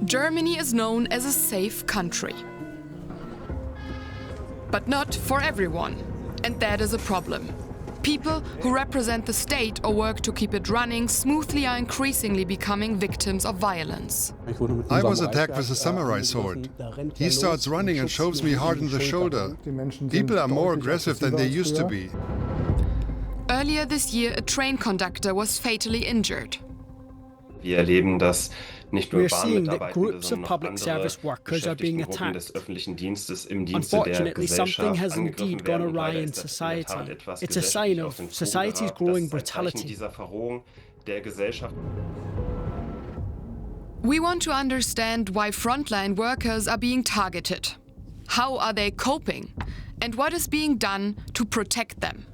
Germany is known as a safe country. But not for everyone, and that is a problem. People who represent the state or work to keep it running smoothly are increasingly becoming victims of violence. I was attacked with a samurai sword. He starts running and shoves me hard in the shoulder. People are more aggressive than they used to be. Earlier this year, a train conductor was fatally injured. Wir erleben, dass nicht nur We are seeing that Bahnmitarbeitende, groups of sondern noch public andere service workers are being Beschäftigtengruppen attacked. des öffentlichen Dienstes im Dienste der Unfortunately, something Gesellschaft has angegriffen indeed gone werden. Und awry leider in ist das in der Tat society. etwas It's a sign gesellschaftlich of auf den Fugen society's geraten. growing Das ist ein Zeichen brutality. dieser Verrohung der Gesellschaft. We want to understand why frontline workers are being targeted. How are they coping? And what is being done to protect them?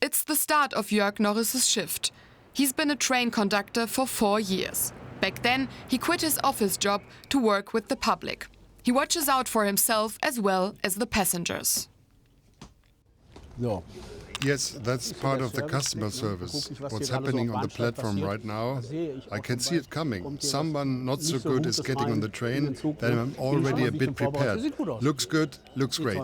It's the start of Jörg Norris's shift. He's been a train conductor for 4 years. Back then, he quit his office job to work with the public. He watches out for himself as well as the passengers. Yes, that's part of the customer service. What's happening on the platform right now, I can see it coming. Someone not so good is getting on the train, then I'm already a bit prepared. Looks good, looks great.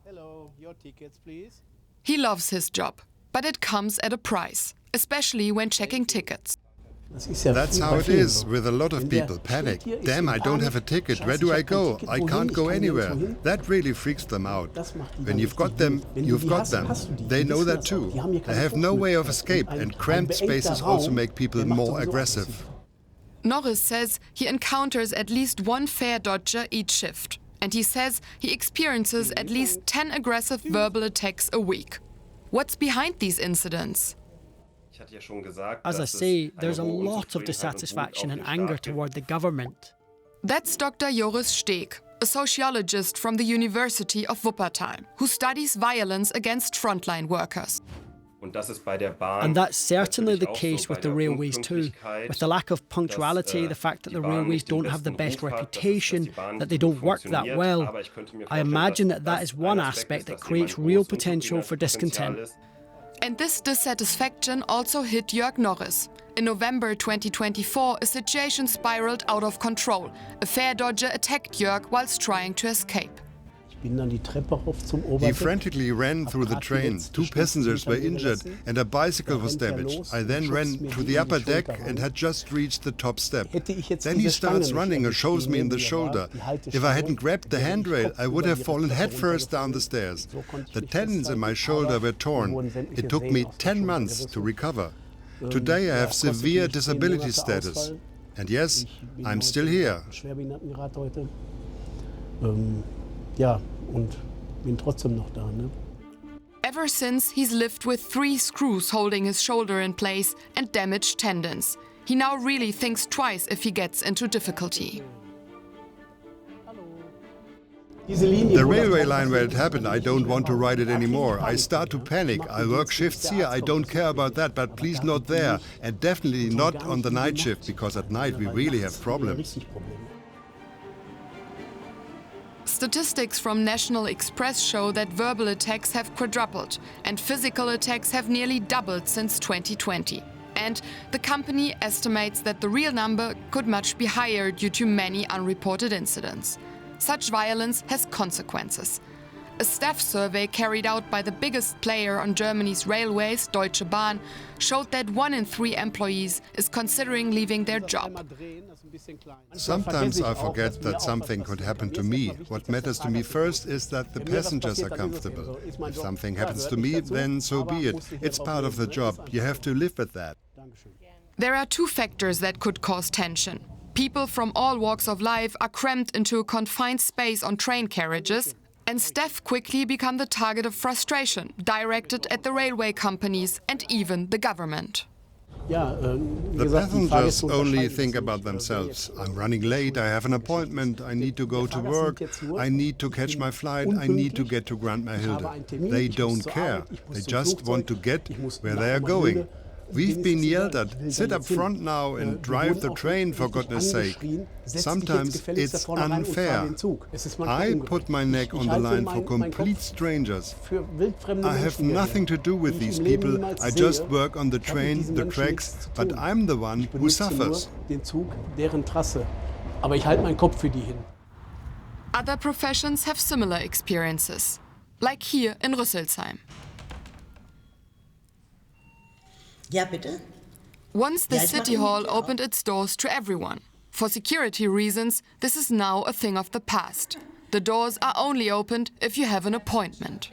Hello, your tickets, please. He loves his job, but it comes at a price, especially when checking tickets. That's how it is with a lot of people. Panic. Damn, I don't have a ticket. Where do I go? I can't go anywhere. That really freaks them out. When you've got them, you've got them. They know that too. They have no way of escape, and cramped spaces also make people more aggressive. Norris says he encounters at least one fare dodger each shift. And he says he experiences at least 10 aggressive verbal attacks a week. What's behind these incidents? As I say, there's a lot of dissatisfaction and anger toward the government. That's Dr. Joris Steg, a sociologist from the University of Wuppertal, who studies violence against frontline workers. And that's certainly the case with the railways too. With the lack of punctuality, the fact that the railways don't have the best reputation, that they don't work that well, I imagine that is one aspect that creates real potential for discontent. And this dissatisfaction also hit Jörg Norris. In November 2024, a situation spiraled out of control. A fare dodger attacked Jörg whilst trying to escape. He frantically ran through the train. 2 passengers were injured and a bicycle was damaged. I then ran to the upper deck and had just reached the top step. Then he starts running and shoves me in the shoulder. If I hadn't grabbed the handrail, I would have fallen headfirst down the stairs. The tendons in my shoulder were torn. It took me 10 months to recover. Today I have severe disability status. And yes, I'm still here. Ever since, he's lived with 3 screws holding his shoulder in place and damaged tendons. He now really thinks twice if he gets into difficulty. The railway line where it happened, I don't want to ride it anymore. I start to panic. I work shifts here, I don't care about that, but please not there. And definitely not on the night shift, because at night we really have problems. Statistics from National Express show that verbal attacks have quadrupled and physical attacks have nearly doubled since 2020. And the company estimates that the real number could much be higher due to many unreported incidents. Such violence has consequences. A staff survey carried out by the biggest player on Germany's railways, Deutsche Bahn, showed that 1 in 3 employees is considering leaving their job. Sometimes I forget that something could happen to me. What matters to me first is that the passengers are comfortable. If something happens to me, then so be it. It's part of the job. You have to live with that. There are 2 factors that could cause tension. People from all walks of life are crammed into a confined space on train carriages, and staff quickly become the target of frustration, directed at the railway companies and even the government. The passengers only think about themselves. I'm running late, I have an appointment, I need to go to work, I need to catch my flight, I need to get to Grandma Hilde. They don't care. They just want to get where they are going. We've been yelled at, sit up front now and drive the train, for goodness sake. Sometimes it's unfair. I put my neck on the line for complete strangers. I have nothing to do with these people. I just work on the train, the tracks, but I'm the one who suffers. Other professions have similar experiences, like here in Rüsselsheim. Ja, bitte? Once the city hall opened its doors to everyone. For security reasons, this is now a thing of the past. The doors are only opened if you have an appointment.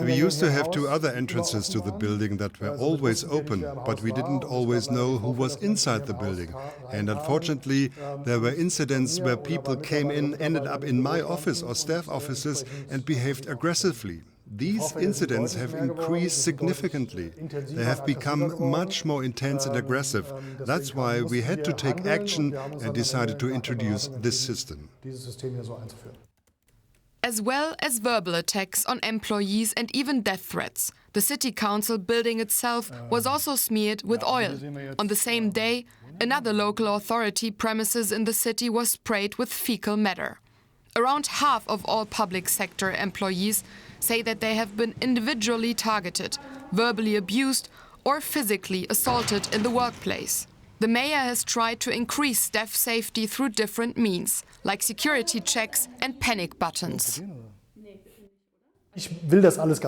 We used to have 2 other entrances to the building that were always open, but we didn't always know who was inside the building. And unfortunately, there were incidents where people came in, ended up in my office or staff offices and behaved aggressively. These incidents have increased significantly. They have become much more intense and aggressive. That's why we had to take action and decided to introduce this system. As well as verbal attacks on employees and even death threats, the city council building itself was also smeared with oil. On the same day, another local authority premises in the city was sprayed with fecal matter. Around half of all public sector employees say that they have been individually targeted, verbally abused or physically assaulted in the workplace. The mayor has tried to increase staff safety through different means, like security checks and panic buttons.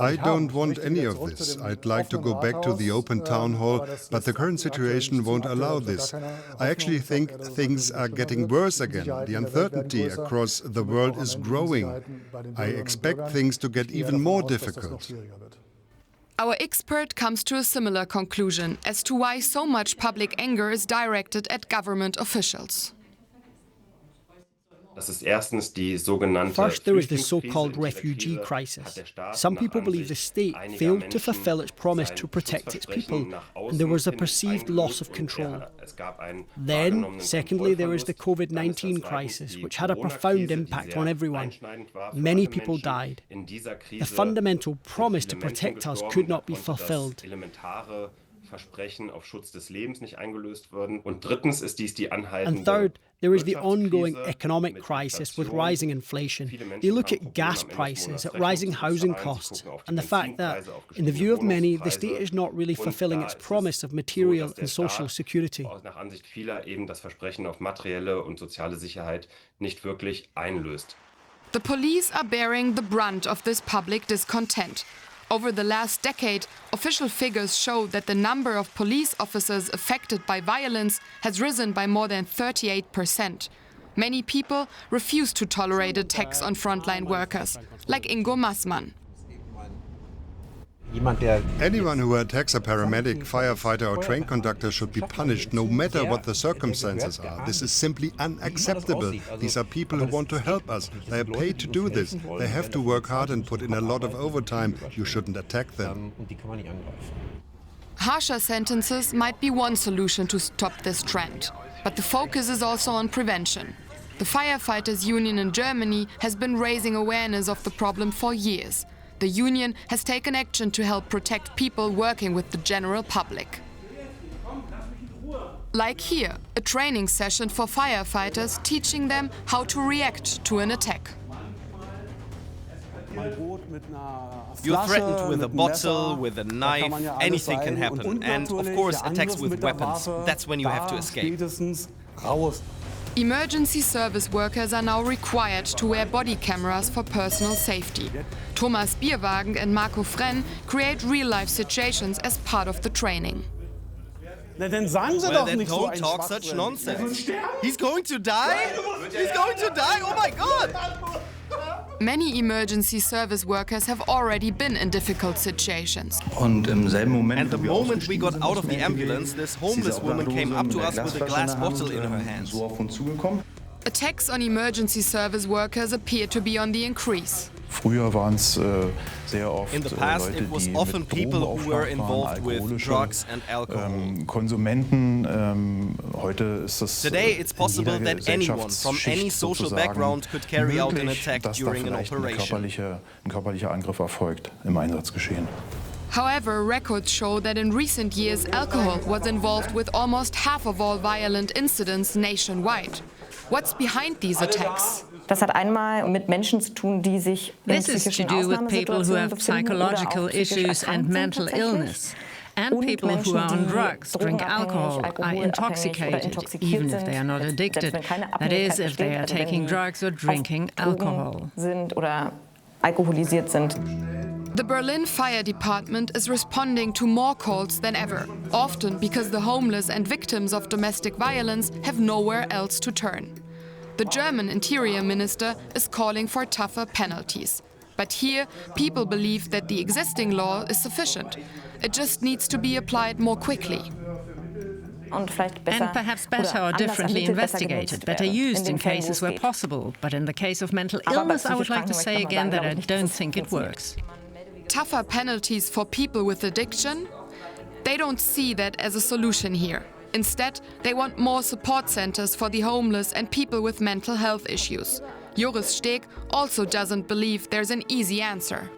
I don't want any of this. I'd like to go back to the open town hall, but the current situation won't allow this. I actually think things are getting worse again. The uncertainty across the world is growing. I expect things to get even more difficult. Our expert comes to a similar conclusion as to why so much public anger is directed at government officials. First, there is the so-called refugee crisis. Some people believe the state failed to fulfill its promise to protect its people, and there was a perceived loss of control. Then, secondly, there is the COVID-19 crisis, which had a profound impact on everyone. Many people died. The fundamental promise to protect us could not be fulfilled. Versprechen auf Schutz des Lebens nicht eingelöst wurden. Und drittens ist dies die anhaltende. And third, there is the ongoing economic crisis with rising inflation. You look at gas prices, at rising housing costs, and the fact that, in the view of many, the state is not really fulfilling its promise of material and social security. Nach Ansicht vieler eben das Versprechen auf materielle und soziale Sicherheit nicht wirklich einlöst. The police are bearing the brunt of this public discontent. Over the last decade, official figures show that the number of police officers affected by violence has risen by more than 38%. Many people refuse to tolerate attacks on frontline workers, like Ingo Massmann. Anyone who attacks a paramedic, firefighter or train conductor should be punished, no matter what the circumstances are. This is simply unacceptable. These are people who want to help us. They are paid to do this. They have to work hard and put in a lot of overtime. You shouldn't attack them. Harsher sentences might be one solution to stop this trend, but the focus is also on prevention. The Firefighters Union in Germany has been raising awareness of the problem for years. The union has taken action to help protect people working with the general public. Like here, a training session for firefighters teaching them how to react to an attack. You're threatened with a bottle, with a knife, anything can happen. And of course, attacks with weapons. That's when you have to escape. Emergency service workers are now required to wear body cameras for personal safety. Thomas Bierwagen and Marco Frenn create real-life situations as part of the training. Well, then don't talk such nonsense. He's going to die? He's going to die? Oh my God! Many emergency service workers have already been in difficult situations. And the moment we got out of the ambulance, this homeless woman came up to us with a glass bottle in her hands. Attacks on emergency service workers appear to be on the increase. In the past, it was often people who were involved with drugs and alcohol. Today, it's possible that anyone from any social background could carry out an attack during an operation. However, records show that in recent years alcohol was involved with almost half of all violent incidents nationwide. What's behind these attacks? Das hat einmal mit Menschen zu tun, die sich in psychischen Ausnahmesituationen befinden oder auch psychisch erkrankt sind tatsächlich. And people who are on drugs, drink alcohol, are intoxicated, even if they are not addicted. That is, if they are taking drugs or drinking alcohol. Sind oder alkoholisiert sind. The Berlin Fire Department is responding to more calls than ever, often because the homeless and victims of domestic violence have nowhere else to turn. The German Interior Minister is calling for tougher penalties. But here, people believe that the existing law is sufficient. It just needs to be applied more quickly. And perhaps better or differently investigated, better used in cases where possible. But in the case of mental illness, I would like to say again that I don't think it works. Tougher penalties for people with addiction? They don't see that as a solution here. Instead, they want more support centers for the homeless and people with mental health issues. Joris Steg also doesn't believe there's an easy answer.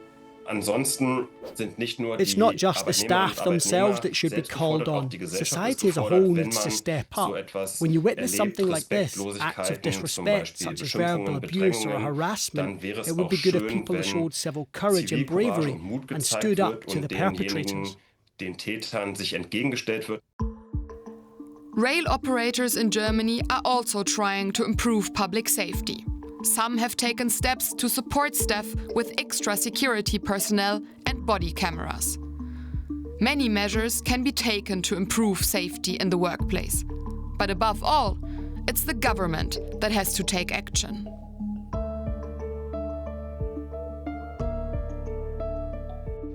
It's not just the staff themselves that should be called on. Society as a whole needs to step up. When you witness something like this, acts of disrespect such as verbal abuse or harassment, it would be good if people showed civil courage and bravery and stood up to the perpetrators. Rail operators in Germany are also trying to improve public safety. Some have taken steps to support staff with extra security personnel and body cameras. Many measures can be taken to improve safety in the workplace. But above all, it's the government that has to take action.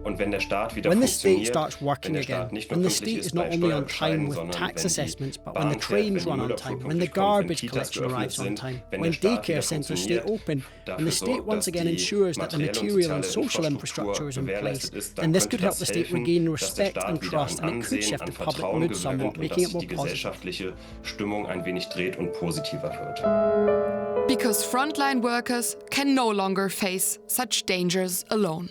When the state starts working again, when the state is not only on time with tax assessments, but when the trains run on time, when the garbage collection arrives on time, when daycare centres stay open, when the state once again ensures that the material and social infrastructure is in place, then this could help the state regain respect and trust, and it could shift the public mood somewhat, making it more positive. Because frontline workers can no longer face such dangers alone.